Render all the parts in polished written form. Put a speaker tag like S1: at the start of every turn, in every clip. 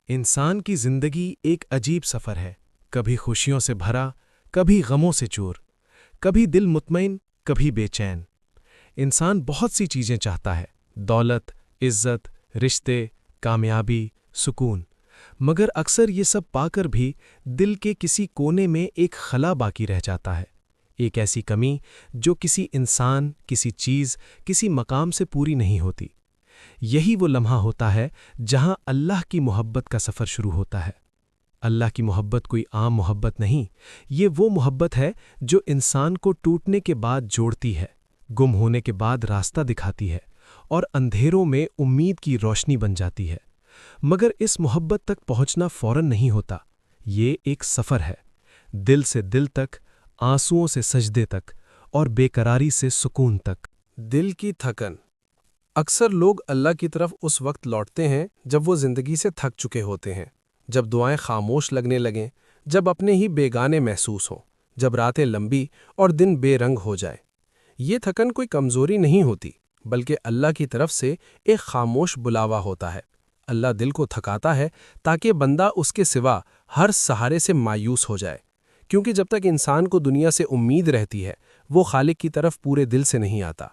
S1: انسان کی زندگی ایک عجیب سفر ہے، کبھی خوشیوں سے بھرا، کبھی غموں سے چور، کبھی دل مطمئن، کبھی بے چین۔ انسان بہت سی چیزیں چاہتا ہے، دولت، عزت، رشتے، کامیابی، سکون، مگر اکثر یہ سب پا کر بھی دل کے کسی کونے میں ایک خلا باقی رہ جاتا ہے، ایک ایسی کمی جو کسی انسان، کسی چیز، کسی مقام سے پوری نہیں ہوتی۔ یہی وہ لمحہ ہوتا ہے جہاں اللہ کی محبت کا سفر شروع ہوتا ہے۔ اللہ کی محبت کوئی عام محبت نہیں، یہ وہ محبت ہے جو انسان کو ٹوٹنے کے بعد جوڑتی ہے، گم ہونے کے بعد راستہ دکھاتی ہے اور اندھیروں میں امید کی روشنی بن جاتی ہے۔ مگر اس محبت تک پہنچنا فوراً نہیں ہوتا، یہ ایک سفر ہے، دل سے دل تک، آنسوؤں سے سجدے تک اور بے قراری سے سکون تک۔
S2: دل کی تھکن۔ اکثر لوگ اللہ کی طرف اس وقت لوٹتے ہیں جب وہ زندگی سے تھک چکے ہوتے ہیں، جب دعائیں خاموش لگنے لگیں، جب اپنے ہی بیگانے محسوس ہوں، جب راتیں لمبی اور دن بے رنگ ہو جائے۔ یہ تھکن کوئی کمزوری نہیں ہوتی، بلکہ اللہ کی طرف سے ایک خاموش بلاوا ہوتا ہے۔ اللہ دل کو تھکاتا ہے تاکہ بندہ اس کے سوا ہر سہارے سے مایوس ہو جائے، کیونکہ جب تک انسان کو دنیا سے امید رہتی ہے، وہ خالق کی طرف پورے دل سے نہیں آتا۔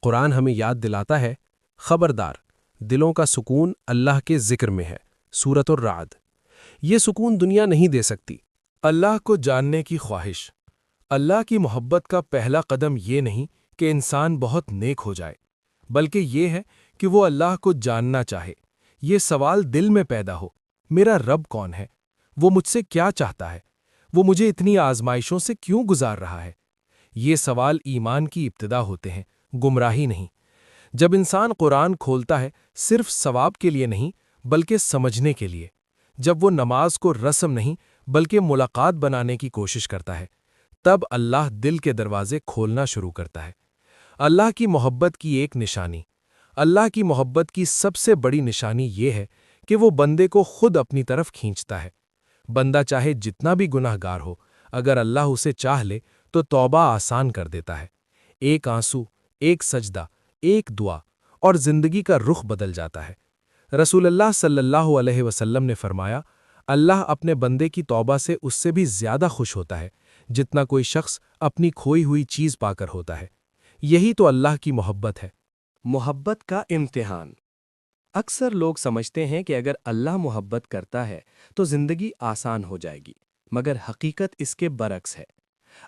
S2: قرآن ہمیں یاد دلاتا ہے، خبردار، دلوں کا سکون اللہ کے ذکر میں ہے۔ سورۃ الرعد۔ یہ سکون دنیا نہیں دے سکتی۔ اللہ کو جاننے کی خواہش۔ اللہ کی محبت کا پہلا قدم یہ نہیں کہ انسان بہت نیک ہو جائے، بلکہ یہ ہے کہ وہ اللہ کو جاننا چاہے۔ یہ سوال دل میں پیدا ہو، میرا رب کون ہے؟ وہ مجھ سے کیا چاہتا ہے؟ وہ مجھے اتنی آزمائشوں سے کیوں گزار رہا ہے؟ یہ سوال ایمان کی ابتدا ہوتے ہیں، گمراہی نہیں۔ جب انسان قرآن کھولتا ہے، صرف ثواب کے لیے نہیں بلکہ سمجھنے کے لیے، جب وہ نماز کو رسم نہیں بلکہ ملاقات بنانے کی کوشش کرتا ہے، تب اللہ دل کے دروازے کھولنا شروع کرتا ہے۔ اللہ کی محبت کی ایک نشانی، اللہ کی محبت کی سب سے بڑی نشانی یہ ہے کہ وہ بندے کو خود اپنی طرف کھینچتا ہے۔ بندہ چاہے جتنا بھی گناہ گار ہو، اگر اللہ اسے چاہ لے تو توبہ آسان کر دیتا ہے۔ ایک آنسو، ایک سجدہ، ایک دعا، اور زندگی کا رخ بدل جاتا ہے۔ رسول اللہ صلی اللہ علیہ وسلم نے فرمایا، اللہ اپنے بندے کی توبہ سے اس سے بھی زیادہ خوش ہوتا ہے جتنا کوئی شخص اپنی کھوئی ہوئی چیز پا کر ہوتا ہے۔ یہی تو اللہ کی محبت ہے۔
S3: محبت کا امتحان۔ اکثر لوگ سمجھتے ہیں کہ اگر اللہ محبت کرتا ہے تو زندگی آسان ہو جائے گی، مگر حقیقت اس کے برعکس ہے۔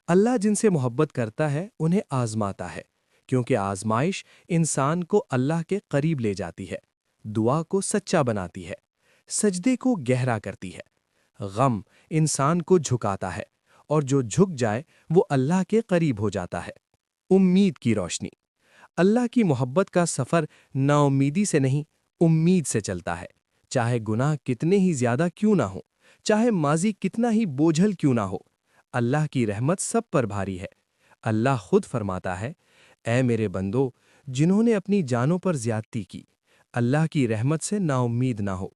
S3: اللہ جن سے محبت کرتا ہے انہیں آزماتا ہے، کیونکہ آزمائش انسان کو اللہ کے قریب لے جاتی ہے، دعا کو سچا بناتی ہے، سجدے کو گہرا کرتی ہے۔ غم انسان کو جھکاتا ہے، اور جو جھک جائے وہ اللہ کے قریب ہو جاتا ہے۔ امید کی روشنی۔ اللہ کی محبت کا سفر نا امیدی سے نہیں، امید سے چلتا ہے، چاہے گناہ کتنے ہی زیادہ کیوں نہ ہو، چاہے ماضی کتنا ہی بوجھل کیوں نہ ہو۔ اللہ کی رحمت سب پر بھاری ہے۔ اللہ خود فرماتا ہے، اے میرے بندو، جنہوں نے اپنی جانوں پر زیادتی کی، اللہ کی رحمت سے نا امید نہ ہو۔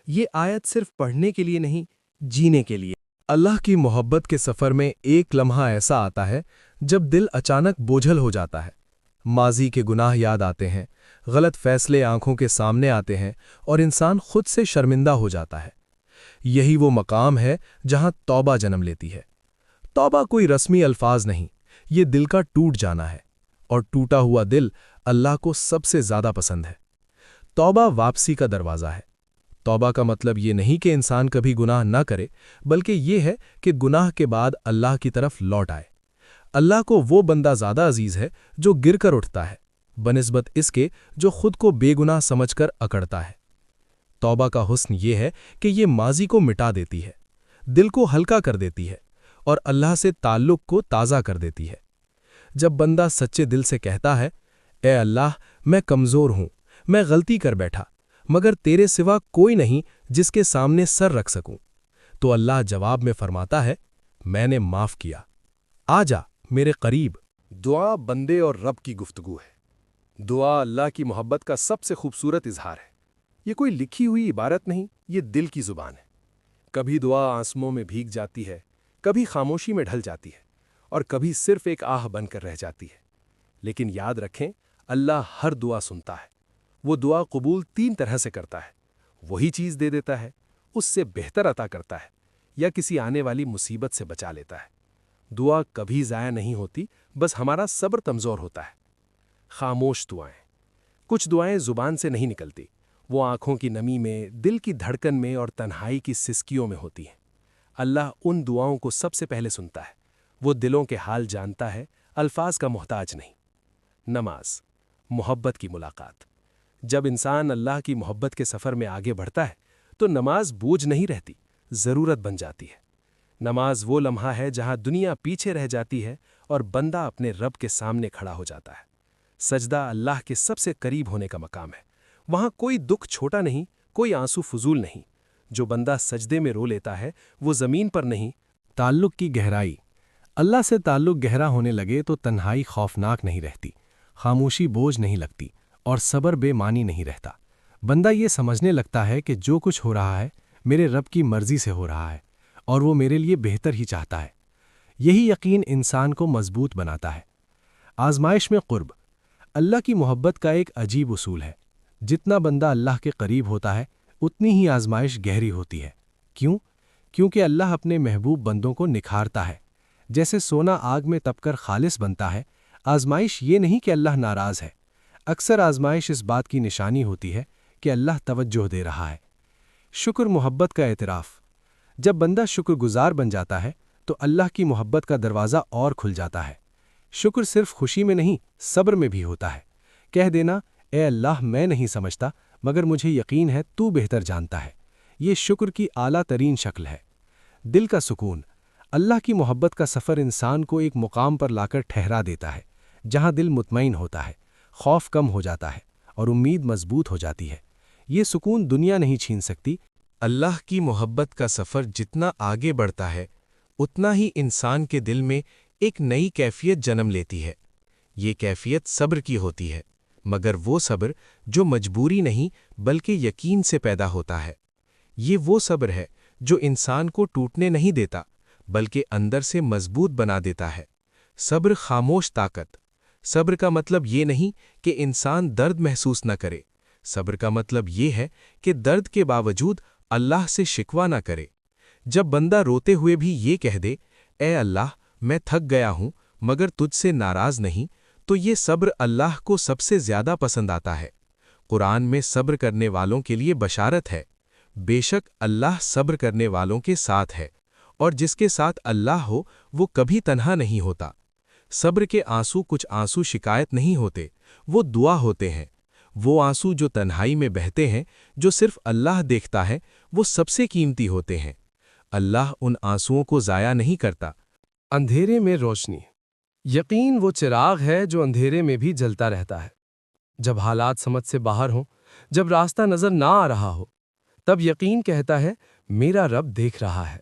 S3: یہ آیت صرف پڑھنے کے لیے نہیں، جینے کے لیے۔
S2: اللہ کی محبت کے سفر میں ایک لمحہ ایسا آتا ہے جب دل اچانک بوجھل ہو جاتا ہے۔ ماضی کے گناہ یاد آتے ہیں، غلط فیصلے آنکھوں کے سامنے آتے ہیں، اور انسان خود سے شرمندہ ہو جاتا ہے۔ یہی وہ مقام ہے جہاں توبہ جنم لیتی ہے۔ توبہ کوئی رسمی الفاظ نہیں، یہ دل کا ٹوٹ جانا ہے، اور ٹوٹا ہوا دل اللہ کو سب سے زیادہ پسند ہے۔ توبہ واپسی کا دروازہ ہے۔ توبہ کا مطلب یہ نہیں کہ انسان کبھی گناہ نہ کرے، بلکہ یہ ہے کہ گناہ کے بعد اللہ کی طرف لوٹ آئے۔ اللہ کو وہ بندہ زیادہ عزیز ہے جو گر کر اٹھتا ہے، بنسبت اس کے جو خود کو بے گناہ سمجھ کر اکڑتا ہے۔ توبہ کا حسن یہ ہے کہ یہ ماضی کو مٹا دیتی ہے، دل کو ہلکا کر دیتی ہے، اور اللہ سے تعلق کو تازہ کر دیتی ہے۔ جب بندہ سچے دل سے کہتا ہے، اے اللہ، میں کمزور ہوں، میں غلطی کر بیٹھا، مگر تیرے سوا کوئی نہیں جس کے سامنے سر رکھ سکوں، تو اللہ جواب میں فرماتا ہے، میں نے معاف کیا، آ جا میرے قریب۔ دعا بندے اور رب کی گفتگو ہے۔ دعا اللہ کی محبت کا سب سے خوبصورت اظہار ہے۔ یہ کوئی لکھی ہوئی عبارت نہیں، یہ دل کی زبان ہے۔ کبھی دعا آنسوؤں میں بھیگ جاتی ہے، کبھی خاموشی میں ڈھل جاتی ہے، اور کبھی صرف ایک آہ بن کر رہ جاتی ہے۔ لیکن یاد رکھیں، اللہ ہر دعا سنتا ہے۔ وہ دعا قبول تین طرح سے کرتا ہے، وہی چیز دے دیتا ہے، اس سے بہتر عطا کرتا ہے یا کسی آنے والی مصیبت سے بچا لیتا ہے۔ دعا کبھی ضائع نہیں ہوتی، بس ہمارا صبر کمزور ہوتا ہے۔ خاموش دعائیں۔ کچھ دعائیں زبان سے نہیں نکلتی، وہ آنکھوں کی نمی میں، دل کی دھڑکن میں اور تنہائی کی سسکیوں میں ہوتی ہیں۔ اللہ ان دعاؤں کو سب سے پہلے سنتا ہے۔ وہ دلوں کے حال جانتا ہے، الفاظ کا محتاج نہیں۔ نماز، محبت کی ملاقات۔ جب انسان اللہ کی محبت کے سفر میں آگے بڑھتا ہے تو نماز بوجھ نہیں رہتی، ضرورت بن جاتی ہے۔ نماز وہ لمحہ ہے جہاں دنیا پیچھے رہ جاتی ہے اور بندہ اپنے رب کے سامنے کھڑا ہو جاتا ہے۔ سجدہ اللہ کے سب سے قریب ہونے کا مقام ہے۔ وہاں کوئی دکھ چھوٹا نہیں، کوئی آنسو فضول نہیں۔ جو بندہ سجدے میں رو لیتا ہے وہ زمین پر نہیں۔
S3: تعلق کی گہرائی۔ اللہ سے تعلق گہرا ہونے لگے تو تنہائی خوفناک نہیں رہتی، خاموشی بوجھ نہیں لگتی اور صبر بے معنی نہیں رہتا۔ بندہ یہ سمجھنے لگتا ہے کہ جو کچھ ہو رہا ہے میرے رب کی مرضی سے ہو رہا ہے اور وہ میرے لیے بہتر ہی چاہتا ہے۔ یہی یقین انسان کو مضبوط بناتا ہے۔ آزمائش میں قرب۔ اللہ کی محبت کا ایک عجیب اصول ہے۔ جتنا بندہ اللہ کے قریب ہوتا ہے اتنی ہی آزمائش گہری ہوتی ہے۔ کیوں؟ کیونکہ اللہ اپنے محبوب بندوں کو نکھارتا ہے۔ جیسے سونا آگ میں تپ کر خالص بنتا ہے، آزمائش یہ نہیں کہ اللہ ناراض ہے۔ اکثر آزمائش اس بات کی نشانی ہوتی ہے کہ اللہ توجہ دے رہا ہے۔ شکر، محبت کا اعتراف۔ جب بندہ شکر گزار بن جاتا ہے تو اللہ کی محبت کا دروازہ اور کھل جاتا ہے۔ شکر صرف خوشی میں نہیں، صبر میں بھی ہوتا ہے۔ کہہ دینا، اے اللہ میں نہیں سمجھتا مگر مجھے یقین ہے تو بہتر جانتا ہے، یہ شکر کی اعلیٰ ترین شکل ہے۔ دل کا سکون۔ اللہ کی محبت کا سفر انسان کو ایک مقام پر لا کر ٹھہرا دیتا ہے جہاں دل مطمئن ہوتا ہے، خوف کم ہو جاتا ہے اور امید مضبوط ہو جاتی ہے۔ یہ سکون دنیا نہیں چھین سکتی۔
S1: اللہ کی محبت کا سفر جتنا آگے بڑھتا ہے اتنا ہی انسان کے دل میں ایک نئی کیفیت جنم لیتی ہے۔ یہ کیفیت صبر کی ہوتی ہے، مگر وہ صبر جو مجبوری نہیں بلکہ یقین سے پیدا ہوتا ہے۔ یہ وہ صبر ہے جو انسان کو ٹوٹنے نہیں دیتا بلکہ اندر سے مضبوط بنا دیتا ہے۔ صبر خاموش طاقت۔ صبر کا مطلب یہ نہیں کہ انسان درد محسوس نہ کرے، صبر کا مطلب یہ ہے کہ درد کے باوجود اللہ سے شکوہ نہ کرے۔ جب بندہ روتے ہوئے بھی یہ کہہ دے، اے اللہ میں تھک گیا ہوں مگر تجھ سے ناراض نہیں، تو یہ صبر اللہ کو سب سے زیادہ پسند آتا ہے۔ قرآن میں صبر کرنے والوں کے لیے بشارت ہے، بے شک اللہ صبر کرنے والوں کے ساتھ ہے، اور جس کے ساتھ اللہ ہو وہ کبھی تنہا نہیں ہوتا۔ صبر کے آنسو کچھ آنسو شکایت نہیں ہوتے، وہ دعا ہوتے ہیں۔ وہ آنسو جو تنہائی میں بہتے ہیں، جو صرف اللہ دیکھتا ہے، وہ سب سے قیمتی ہوتے ہیں۔ اللہ ان آنسوؤں کو ضائع نہیں کرتا۔
S2: اندھیرے میں روشنی۔ یقین وہ چراغ ہے جو اندھیرے میں بھی جلتا رہتا ہے۔ جب حالات سمجھ سے باہر ہوں، جب راستہ نظر نہ آ رہا ہو، تب یقین کہتا ہے میرا رب دیکھ رہا ہے۔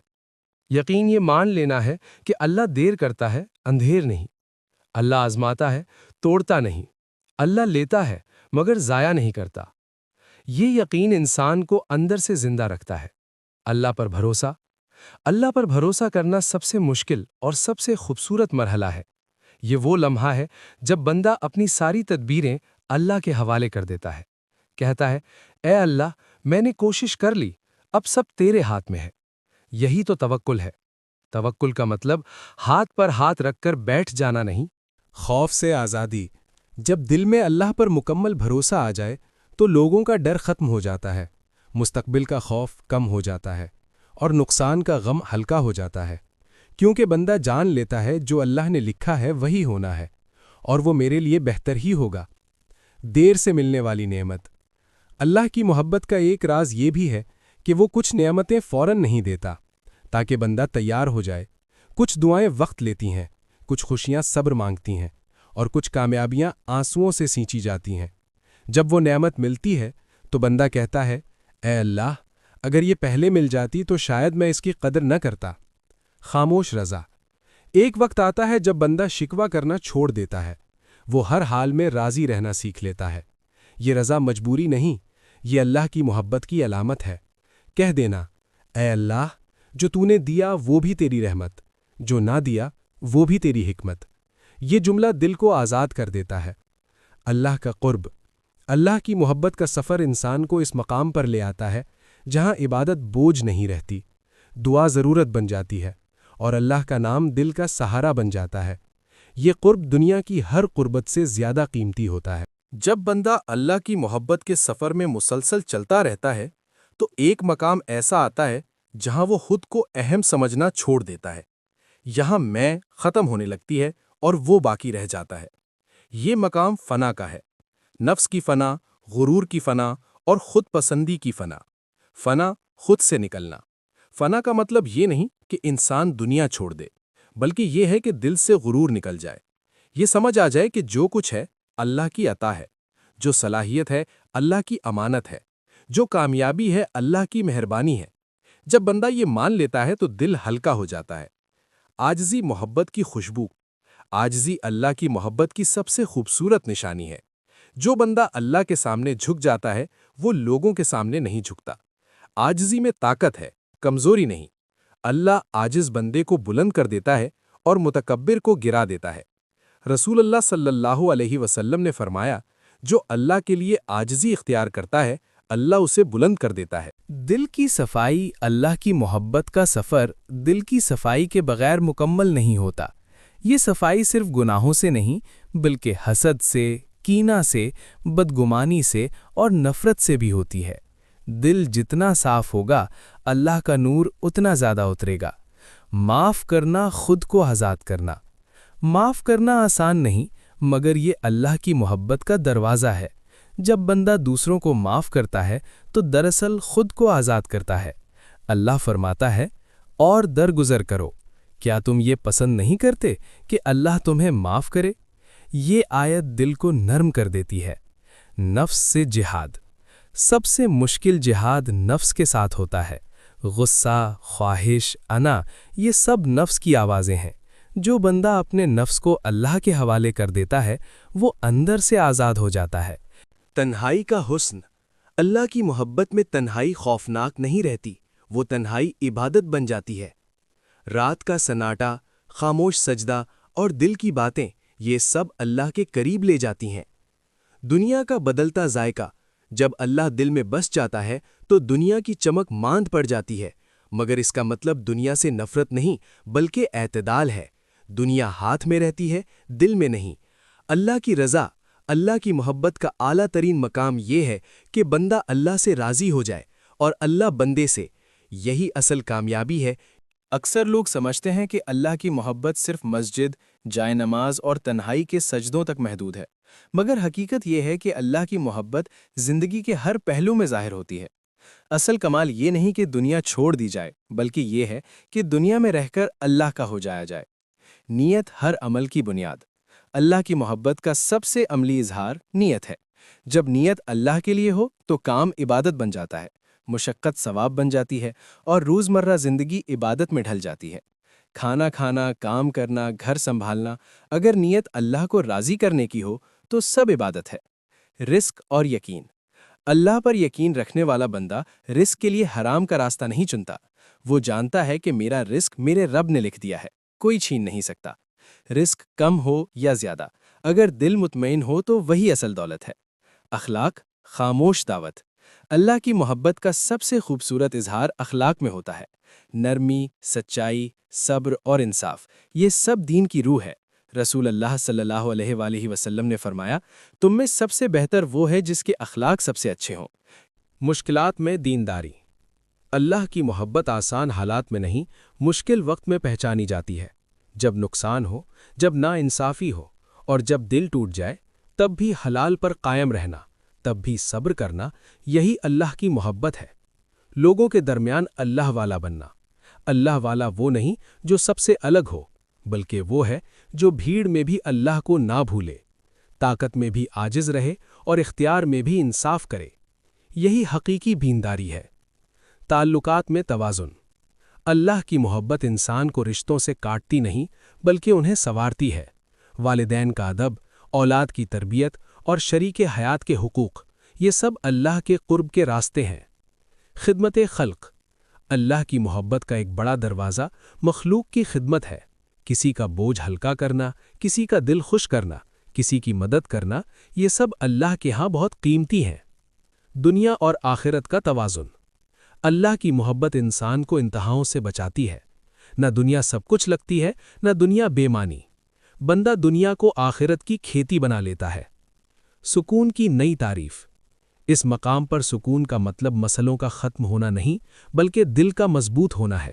S2: یقین یہ مان لینا ہے کہ اللہ دیر کرتا ہے، اندھیر نہیں۔ اللہ آزماتا ہے، توڑتا نہیں۔ اللہ لیتا ہے مگر ضائع نہیں کرتا۔ یہ یقین انسان کو اندر سے زندہ رکھتا ہے۔ اللہ پر بھروسہ۔ اللہ پر بھروسہ کرنا سب سے مشکل اور سب سے خوبصورت مرحلہ ہے۔ یہ وہ لمحہ ہے جب بندہ اپنی ساری تدبیریں اللہ کے حوالے کر دیتا ہے، کہتا ہے اے اللہ میں نے کوشش کر لی، اب سب تیرے ہاتھ میں ہے۔ یہی تو توکل ہے۔ توکل کا مطلب ہاتھ پر ہاتھ رکھ کر بیٹھ جانا نہیں۔
S1: خوف سے آزادی۔ جب دل میں اللہ پر مکمل بھروسہ آ جائے تو لوگوں کا ڈر ختم ہو جاتا ہے، مستقبل کا خوف کم ہو جاتا ہے اور نقصان کا غم ہلکا ہو جاتا ہے، کیونکہ بندہ جان لیتا ہے جو اللہ نے لکھا ہے وہی ہونا ہے اور وہ میرے لیے بہتر ہی ہوگا۔ دیر سے ملنے والی نعمت۔ اللہ کی محبت کا ایک راز یہ بھی ہے کہ وہ کچھ نعمتیں فوراً نہیں دیتا تاکہ بندہ تیار ہو جائے۔ کچھ دعائیں وقت لیتی ہیں، کچھ خوشیاں صبر مانگتی ہیں اور کچھ کامیابیاں آنسوؤں سے سینچی جاتی ہیں۔ جب وہ نعمت ملتی ہے تو بندہ کہتا ہے اے اللہ اگر یہ پہلے مل جاتی تو شاید میں اس کی قدر نہ کرتا۔ خاموش رضا۔ ایک وقت آتا ہے جب بندہ شکوہ کرنا چھوڑ دیتا ہے، وہ ہر حال میں راضی رہنا سیکھ لیتا ہے۔ یہ رضا مجبوری نہیں، یہ اللہ کی محبت کی علامت ہے۔ کہہ دینا اے اللہ جو تو نے دیا وہ بھی تیری رحمت، جو نہ دیا وہ بھی تیری حکمت۔ یہ جملہ دل کو آزاد کر دیتا ہے۔ اللہ کا قرب۔ اللہ کی محبت کا سفر انسان کو اس مقام پر لے آتا ہے
S2: جہاں عبادت بوجھ نہیں رہتی، دعا ضرورت بن جاتی ہے، اور اللہ کا نام دل کا سہارا بن جاتا ہے۔ یہ قرب دنیا کی ہر قربت سے زیادہ قیمتی ہوتا ہے۔ جب بندہ اللہ کی محبت کے سفر میں مسلسل چلتا رہتا ہے تو ایک مقام ایسا آتا ہے جہاں وہ خود کو اہم سمجھنا چھوڑ دیتا ہے۔ یہاں میں ختم ہونے لگتی ہے اور وہ باقی رہ جاتا ہے۔ یہ مقام فنا کا ہے، نفس کی فنا، غرور کی فنا اور خود پسندی کی فنا۔ فنا خود سے نکلنا۔ فنا کا مطلب یہ نہیں کہ انسان دنیا چھوڑ دے، بلکہ یہ ہے کہ دل سے غرور نکل جائے۔ یہ سمجھ آ جائے کہ جو کچھ ہے اللہ کی عطا ہے، جو صلاحیت ہے اللہ کی امانت ہے، جو کامیابی ہے اللہ کی مہربانی ہے۔ جب بندہ یہ مان لیتا ہے تو دل ہلکا ہو جاتا ہے۔ عاجزی محبت کی خوشبو۔ عاجزی اللہ کی محبت کی سب سے خوبصورت نشانی ہے۔ جو بندہ اللہ کے سامنے جھک جاتا ہے وہ لوگوں کے سامنے نہیں جھکتا۔ عاجزی میں طاقت ہے، کمزوری نہیں۔ اللہ عاجز بندے کو بلند کر دیتا ہے اور متکبر کو گرا دیتا ہے۔ رسول اللہ صلی اللہ علیہ وسلم نے فرمایا، جو اللہ کے لیے عاجزی اختیار کرتا ہے اللہ اسے بلند کر دیتا ہے۔
S3: دل کی صفائی، اللہ کی محبت کا سفر دل کی صفائی کے بغیر مکمل نہیں ہوتا۔ یہ صفائی صرف گناہوں سے نہیں بلکہ حسد سے، کینہ سے، بدگمانی سے اور نفرت سے بھی ہوتی ہے۔ دل جتنا صاف ہوگا اللہ کا نور اتنا زیادہ اترے گا۔ معاف کرنا خود کو آزاد کرنا۔ معاف کرنا آسان نہیں، مگر یہ اللہ کی محبت کا دروازہ ہے۔ جب بندہ دوسروں کو معاف کرتا ہے تو دراصل خود کو آزاد کرتا ہے۔ اللہ فرماتا ہے، اور درگزر کرو۔ کیا تم یہ پسند نہیں کرتے کہ اللہ تمہیں معاف کرے؟ یہ آیت دل کو نرم کر دیتی ہے۔ نفس سے جہاد۔ سب سے مشکل جہاد نفس کے ساتھ ہوتا ہے۔ غصہ، خواہش، انا، یہ سب نفس کی آوازیں ہیں۔ جو بندہ اپنے نفس کو اللہ کے حوالے کر دیتا ہے وہ اندر سے آزاد ہو جاتا ہے۔
S2: تنہائی کا حسن۔ اللہ کی محبت میں تنہائی خوفناک نہیں رہتی، وہ تنہائی عبادت بن جاتی ہے۔ رات کا سناٹا، خاموش سجدہ اور دل کی باتیں، یہ سب اللہ کے قریب لے جاتی ہیں۔ دنیا کا بدلتا ذائقہ۔ جب اللہ دل میں بس جاتا ہے تو دنیا کی چمک ماند پڑ جاتی ہے، مگر اس کا مطلب دنیا سے نفرت نہیں بلکہ اعتدال ہے۔ دنیا ہاتھ میں رہتی ہے، دل میں نہیں۔ اللہ کی رضا، اللہ کی محبت کا اعلیٰ ترین مقام یہ ہے کہ بندہ اللہ سے راضی ہو جائے اور اللہ بندے سے۔ یہی اصل کامیابی ہے۔
S3: اکثر لوگ سمجھتے ہیں کہ اللہ کی محبت صرف مسجد، جائے نماز اور تنہائی کے سجدوں تک محدود ہے، مگر حقیقت یہ ہے کہ اللہ کی محبت زندگی کے ہر پہلو میں ظاہر ہوتی ہے۔ اصل کمال یہ نہیں کہ دنیا چھوڑ دی جائے، بلکہ یہ ہے کہ دنیا میں رہ کر اللہ کا ہو جایا جائے۔ نیت ہر عمل کی بنیاد۔ اللہ کی محبت کا سب سے عملی اظہار نیت ہے۔ جب نیت اللہ کے لیے ہو تو کام عبادت بن جاتا ہے، مشقت ثواب بن جاتی ہے اور روزمرہ زندگی عبادت میں ڈھل جاتی ہے۔ کھانا کھانا، کام کرنا، گھر سنبھالنا، اگر نیت اللہ کو راضی کرنے کی ہو تو سب عبادت ہے۔ رزق اور یقین۔ اللہ پر یقین رکھنے والا بندہ رزق کے لیے حرام کا راستہ نہیں چنتا۔ وہ جانتا ہے کہ میرا رزق میرے رب نے لکھ دیا ہے، کوئی چھین نہیں سکتا۔ رزق کم ہو یا زیادہ، اگر دل مطمئن ہو تو وہی اصل دولت ہے۔ اخلاق، خاموش دعوت۔ اللہ کی محبت کا سب سے خوبصورت اظہار اخلاق میں ہوتا ہے۔ نرمی، سچائی، صبر اور انصاف، یہ سب دین کی روح ہے۔ رسول اللہ صلی اللہ علیہ وآلہ وسلم نے فرمایا، تم میں سب سے بہتر وہ ہے جس کے اخلاق سب سے اچھے ہوں۔
S2: مشکلات میں دینداری۔ اللہ کی محبت آسان حالات میں نہیں، مشکل وقت میں پہچانی جاتی ہے۔ جب نقصان ہو، جب ناانصافی ہو اور جب دل ٹوٹ جائے، تب بھی حلال پر قائم رہنا، تب بھی صبر کرنا، یہی اللہ کی محبت ہے۔ لوگوں کے درمیان اللہ والا بننا۔ اللہ والا وہ نہیں جو سب سے الگ ہو، بلکہ وہ ہے جو بھیڑ میں بھی اللہ کو نہ بھولے، طاقت میں بھی عاجز رہے اور اختیار میں بھی انصاف کرے۔ یہی حقیقی دینداری ہے۔ تعلقات میں توازن۔ اللہ کی محبت انسان کو رشتوں سے کاٹتی نہیں بلکہ انہیں سنوارتی ہے۔ والدین کا ادب، اولاد کی تربیت اور شریک حیات کے حقوق، یہ سب اللہ کے قرب کے راستے ہیں۔ خدمت خلق۔ اللہ کی محبت کا ایک بڑا دروازہ مخلوق کی خدمت ہے۔ کسی کا بوجھ ہلکا کرنا، کسی کا دل خوش کرنا، کسی کی مدد کرنا، یہ سب اللہ کے ہاں بہت قیمتی ہیں۔ دنیا اور آخرت کا توازن۔
S1: اللہ کی محبت انسان کو انتہاؤں سے بچاتی ہے۔ نہ دنیا سب کچھ لگتی ہے، نہ دنیا بے معنی۔ بندہ دنیا کو آخرت کی کھیتی بنا لیتا ہے۔ سکون کی نئی تعریف۔ اس مقام پر سکون کا مطلب مسئلوں کا ختم ہونا نہیں، بلکہ دل کا مضبوط ہونا ہے۔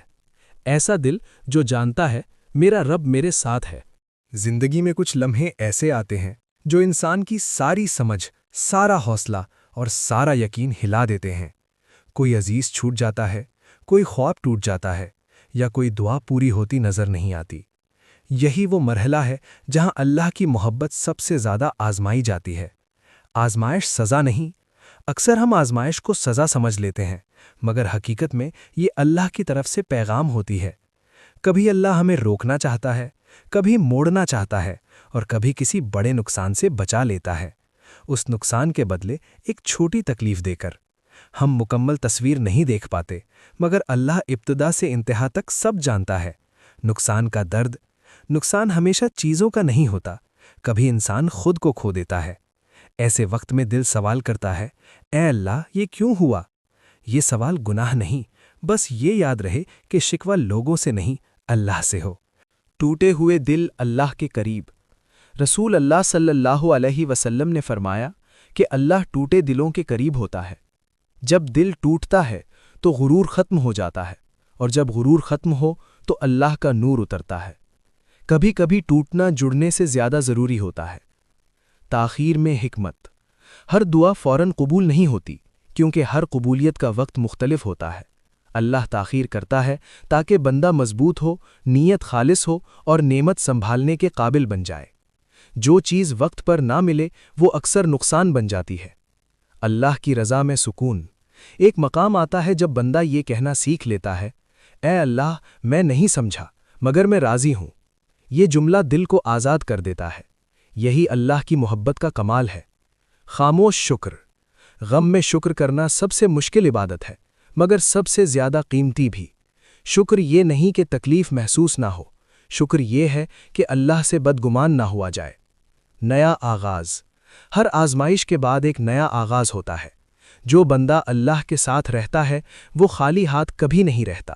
S1: ایسا دل جو جانتا ہے میرا رب میرے ساتھ ہے۔
S2: زندگی میں کچھ لمحے ایسے آتے ہیں جو انسان کی ساری سمجھ، سارا حوصلہ اور سارا یقین ہلا دیتے ہیں۔ کوئی عزیز چھوٹ جاتا ہے، کوئی خواب ٹوٹ جاتا ہے، یا کوئی دعا پوری ہوتی نظر نہیں آتی۔ یہی وہ مرحلہ ہے جہاں اللہ کی محبت سب سے زیادہ آزمائی جاتی ہے۔ آزمائش سزا نہیں۔ اکثر ہم آزمائش کو سزا سمجھ لیتے ہیں، مگر حقیقت میں یہ اللہ کی طرف سے پیغام ہوتی ہے۔ کبھی اللہ ہمیں روکنا چاہتا ہے، کبھی موڑنا چاہتا ہے، اور کبھی کسی بڑے نقصان سے بچا لیتا ہے، اس نقصان کے بدلے ایک چھوٹی تکلیف دے کر۔ ہم مکمل تصویر نہیں دیکھ پاتے، مگر اللہ ابتدا سے انتہا تک سب جانتا ہے۔ نقصان کا درد۔ نقصان ہمیشہ چیزوں کا نہیں ہوتا، کبھی انسان خود کو کھو دیتا ہے۔ ایسے وقت میں دل سوال کرتا ہے، اے اللہ یہ کیوں ہوا؟ یہ سوال گناہ نہیں، بس یہ یاد رہے کہ شکوہ لوگوں سے نہیں، اللہ سے ہو۔
S3: ٹوٹے ہوئے دل اللہ کے قریب۔ رسول اللہ صلی اللہ علیہ وسلم نے فرمایا کہ اللہ ٹوٹے دلوں کے قریب ہوتا ہے۔ جب دل ٹوٹتا ہے تو غرور ختم ہو جاتا ہے، اور جب غرور ختم ہو تو اللہ کا نور اترتا ہے۔ کبھی کبھی ٹوٹنا جڑنے سے زیادہ ضروری ہوتا ہے۔ تاخیر میں حکمت۔ ہر دعا فوراً قبول نہیں ہوتی، کیونکہ ہر قبولیت کا وقت مختلف ہوتا ہے۔ اللہ تاخیر کرتا ہے تاکہ بندہ مضبوط ہو، نیت خالص ہو اور نعمت سنبھالنے کے قابل بن جائے۔ جو چیز وقت پر نہ ملے وہ اکثر نقصان بن جاتی ہے۔ اللہ کی رضا میں سکون۔ ایک مقام آتا ہے جب بندہ یہ کہنا سیکھ لیتا ہے، اے اللہ میں نہیں سمجھا مگر میں راضی ہوں۔ یہ جملہ دل کو آزاد کر دیتا ہے۔ یہی اللہ کی محبت کا کمال ہے۔ خاموش شکر۔ غم میں شکر کرنا سب سے مشکل عبادت ہے، مگر سب سے زیادہ قیمتی بھی۔ شکر یہ نہیں کہ تکلیف محسوس نہ ہو، شکر یہ ہے کہ اللہ سے بدگمان نہ ہوا جائے۔ نیا آغاز۔ ہر آزمائش کے بعد ایک نیا آغاز ہوتا ہے۔ جو بندہ اللہ کے ساتھ رہتا ہے وہ خالی ہاتھ کبھی نہیں رہتا۔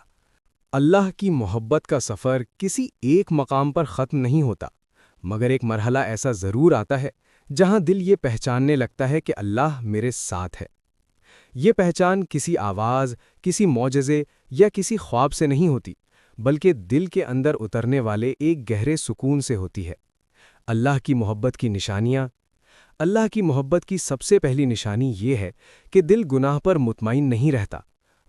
S2: اللہ کی محبت کا سفر کسی ایک مقام پر ختم نہیں ہوتا، مگر ایک مرحلہ ایسا ضرور آتا ہے جہاں دل یہ پہچاننے لگتا ہے کہ اللہ میرے ساتھ ہے۔ یہ پہچان کسی آواز، کسی معجزے یا کسی خواب سے نہیں ہوتی، بلکہ دل کے اندر اترنے والے ایک گہرے سکون سے ہوتی ہے۔ اللہ کی محبت کی نشانیاں۔ اللہ کی محبت کی سب سے پہلی نشانی یہ ہے کہ دل گناہ پر مطمئن نہیں رہتا۔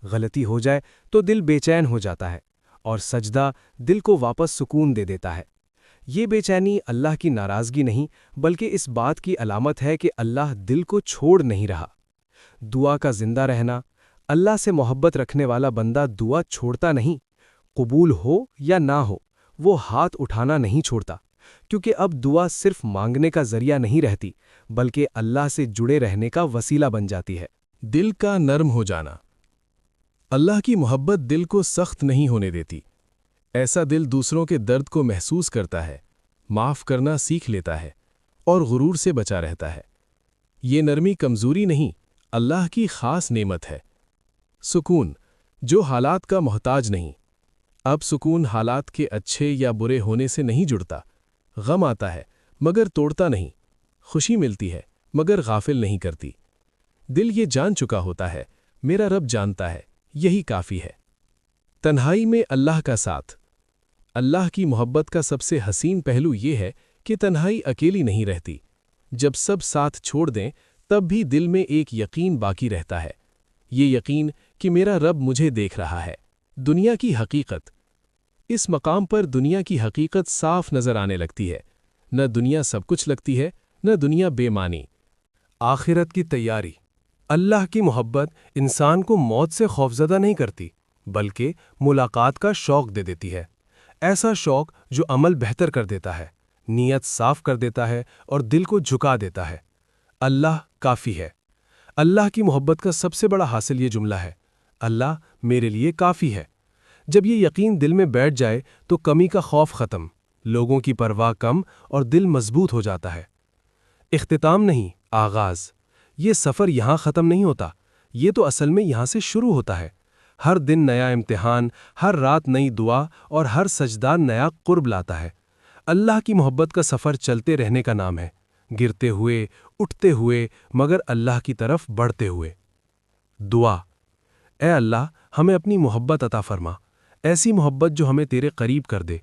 S2: غلطی ہو جائے تو دل بے چین ہو جاتا ہے، اور سجدہ دل کو واپس سکون دے دیتا ہے۔ یہ بے چینی اللہ کی ناراضگی نہیں، بلکہ اس بات کی علامت ہے کہ اللہ دل کو چھوڑ نہیں رہا۔ دعا کا زندہ رہنا۔ اللہ سے محبت رکھنے والا بندہ دعا چھوڑتا نہیں۔ قبول ہو یا نہ ہو، وہ ہاتھ اٹھانا نہیں چھوڑتا، کیونکہ اب دعا صرف مانگنے کا ذریعہ نہیں رہتی، بلکہ اللہ سے جڑے رہنے کا وسیلہ بن جاتی ہے۔
S1: دل کا نرم ہو جانا۔ اللہ کی محبت دل کو سخت نہیں ہونے دیتی۔ ایسا دل دوسروں کے درد کو محسوس کرتا ہے، معاف کرنا سیکھ لیتا ہے، اور غرور سے بچا رہتا ہے۔ یہ نرمی کمزوری نہیں، اللہ کی خاص نعمت ہے۔ سکون، جو حالات کا محتاج نہیں۔ اب سکون حالات کے اچھے یا برے ہونے سے نہیں جڑتا۔ غم آتا ہے مگر توڑتا نہیں، خوشی ملتی ہے مگر غافل نہیں کرتی۔ دل یہ جان چکا ہوتا ہے، میرا رب جانتا ہے، یہی کافی ہے۔ تنہائی میں اللہ کا ساتھ۔ اللہ کی محبت کا سب سے حسین پہلو یہ ہے کہ تنہائی اکیلی نہیں رہتی۔ جب سب ساتھ چھوڑ دیں تب بھی دل میں ایک یقین باقی رہتا ہے، یہ یقین کہ میرا رب مجھے دیکھ رہا ہے۔ دنیا کی حقیقت۔ اس مقام پر دنیا کی حقیقت صاف نظر آنے لگتی ہے۔ نہ دنیا سب کچھ لگتی ہے، نہ دنیا بے معنی۔
S2: آخرت کی تیاری۔ اللہ کی محبت انسان کو موت سے خوفزدہ نہیں کرتی، بلکہ ملاقات کا شوق دے دیتی ہے۔ ایسا شوق جو عمل بہتر کر دیتا ہے، نیت صاف کر دیتا ہے اور دل کو جھکا دیتا ہے۔ اللہ کافی ہے۔ اللہ کی محبت کا سب سے بڑا حاصل یہ جملہ ہے، اللہ میرے لیے کافی ہے۔ جب یہ یقین دل میں بیٹھ جائے تو کمی کا خوف ختم، لوگوں کی پرواہ کم اور دل مضبوط ہو جاتا ہے۔ اختتام نہیں، آغاز۔ یہ سفر یہاں ختم نہیں ہوتا، یہ تو اصل میں یہاں سے شروع ہوتا ہے۔ ہر دن نیا امتحان، ہر رات نئی دعا اور ہر سجدہ نیا قرب لاتا ہے۔ اللہ کی محبت کا سفر چلتے رہنے کا نام ہے، گرتے ہوئے، اٹھتے ہوئے، مگر اللہ کی طرف بڑھتے ہوئے۔ دعا: اے اللہ، ہمیں اپنی محبت عطا فرما، ایسی محبت جو ہمیں تیرے قریب کر دے۔